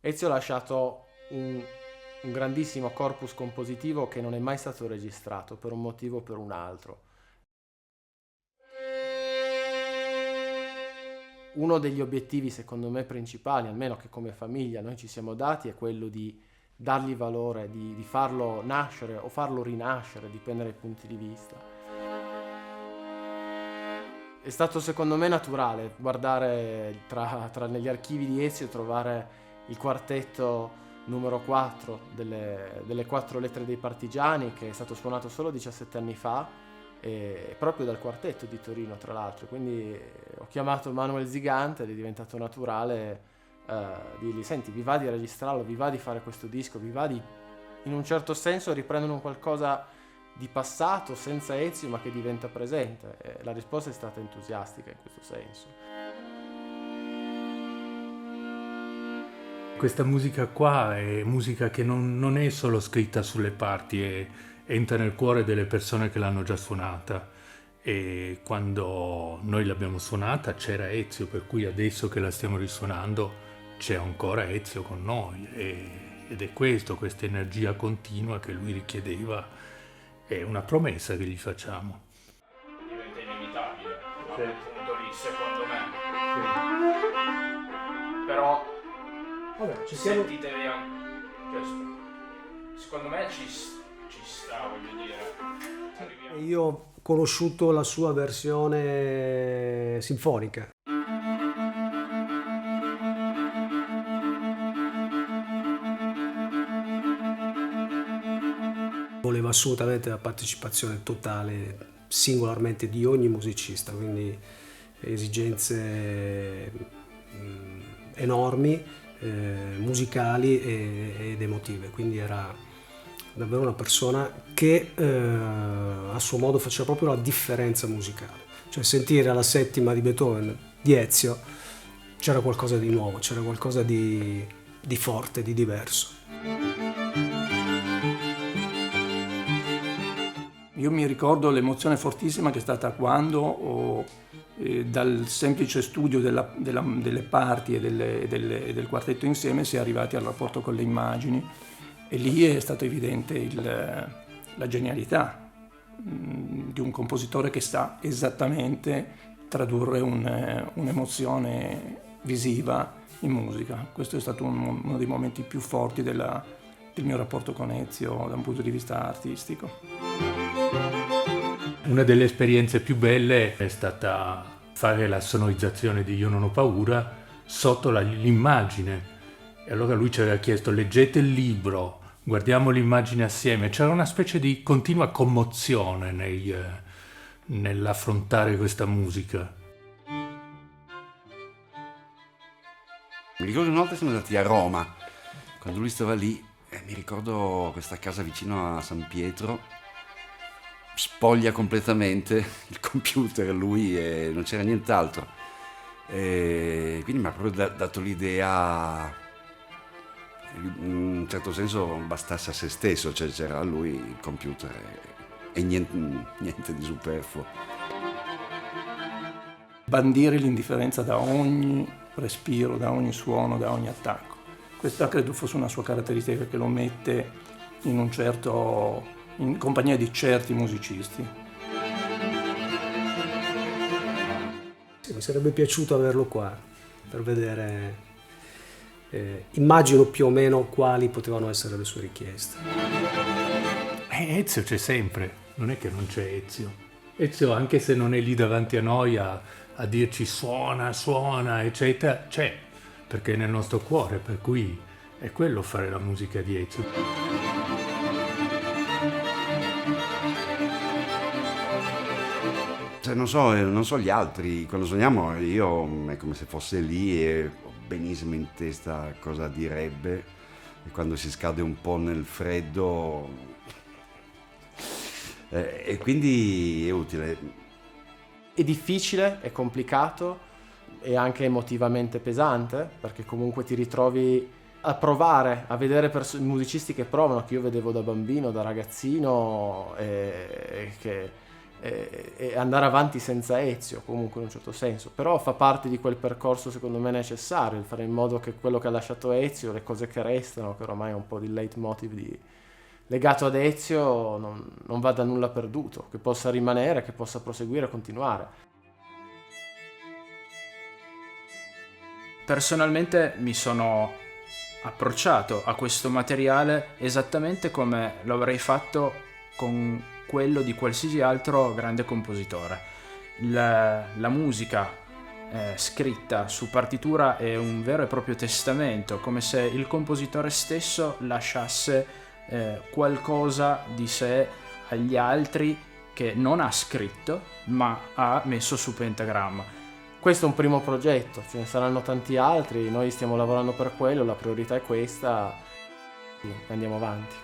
Ezio ha lasciato un grandissimo corpus compositivo che non è mai stato registrato per un motivo o per un altro. Uno degli obiettivi, secondo me, principali, almeno che come famiglia noi ci siamo dati, è quello di dargli valore, di farlo nascere o farlo rinascere, dipende dai punti di vista. È stato secondo me naturale guardare negli archivi di Ezio e trovare il quartetto numero 4 delle quattro lettere dei partigiani, che è stato suonato solo 17 anni fa, e proprio dal quartetto di Torino tra l'altro. Quindi ho chiamato Manuel Zigante ed è diventato naturale dirgli: senti, vi va di registrarlo, vi va di fare questo disco, vi va di in un certo senso riprendere un qualcosa di passato senza Ezio ma che diventa presente. E la risposta è stata entusiastica in questo senso. Questa musica qua è musica che non è solo scritta sulle parti, entra nel cuore delle persone che l'hanno già suonata. E quando noi l'abbiamo suonata c'era Ezio, per cui adesso che la stiamo risuonando c'è ancora Ezio con noi. Ed è questo, questa energia continua che lui richiedeva, è una promessa che gli facciamo. Diventa inevitabile a quel punto lì, secondo me. Però Vabbè, ci siamo... sentitevi secondo me ci sta, voglio dire. Arriviamo. Io ho conosciuto la sua versione sinfonica. Voleva assolutamente la partecipazione totale, singolarmente, di ogni musicista, quindi esigenze enormi, musicali ed emotive. Quindi era davvero una persona che a suo modo faceva proprio la differenza musicale. Cioè, sentire la settima di Beethoven di Ezio, c'era qualcosa di nuovo, c'era qualcosa di forte, di diverso. Io mi ricordo l'emozione fortissima che è stata quando dal semplice studio delle parti e del quartetto insieme si è arrivati al rapporto con le immagini, e lì è stato evidente la genialità di un compositore che sa esattamente tradurre un'emozione visiva in musica. Questo è stato uno dei momenti più forti del mio rapporto con Ezio da un punto di vista artistico. Una delle esperienze più belle è stata fare la sonorizzazione di Io non ho paura sotto l'immagine. E allora lui ci aveva chiesto: leggete il libro, guardiamo l'immagine assieme. C'era una specie di continua commozione nell'affrontare questa musica. Mi ricordo una volta siamo andati a Roma, quando lui stava lì, e mi ricordo questa casa vicino a San Pietro, spoglia completamente il computer, lui, e non c'era nient'altro. E quindi mi ha proprio dato l'idea, in un certo senso, bastasse a se stesso, cioè c'era lui, il computer e niente di superfluo. Bandire l'indifferenza da ogni respiro, da ogni suono, da ogni attacco. Questa credo fosse una sua caratteristica che lo mette in compagnia di certi musicisti. Sì, mi sarebbe piaciuto averlo qua per vedere, immagino più o meno quali potevano essere le sue richieste. Ezio c'è sempre, non è che non c'è Ezio. Ezio, anche se non è lì davanti a noi a dirci suona, eccetera, c'è, perché è nel nostro cuore, per cui è quello fare la musica di Ezio. Cioè, non so gli altri, quando suoniamo io è come se fosse lì e ho benissimo in testa cosa direbbe, e quando si scade un po' nel freddo, e quindi è utile. È difficile, è complicato e anche emotivamente pesante, perché comunque ti ritrovi a provare, a vedere musicisti che provano, che io vedevo da bambino, da ragazzino, e che e andare avanti senza Ezio, comunque in un certo senso, però fa parte di quel percorso secondo me necessario, il fare in modo che quello che ha lasciato Ezio, le cose che restano, che ormai è un po' di leitmotiv legato ad Ezio, non vada nulla perduto, che possa rimanere, che possa proseguire, continuare. Personalmente mi sono approcciato a questo materiale esattamente come lo avrei fatto con quello di qualsiasi altro grande compositore. La musica scritta su partitura è un vero e proprio testamento, come se il compositore stesso lasciasse qualcosa di sé agli altri che non ha scritto ma ha messo su pentagramma. Questo è un primo progetto, ce ne saranno tanti altri, noi stiamo lavorando per quello, la priorità è questa e andiamo avanti.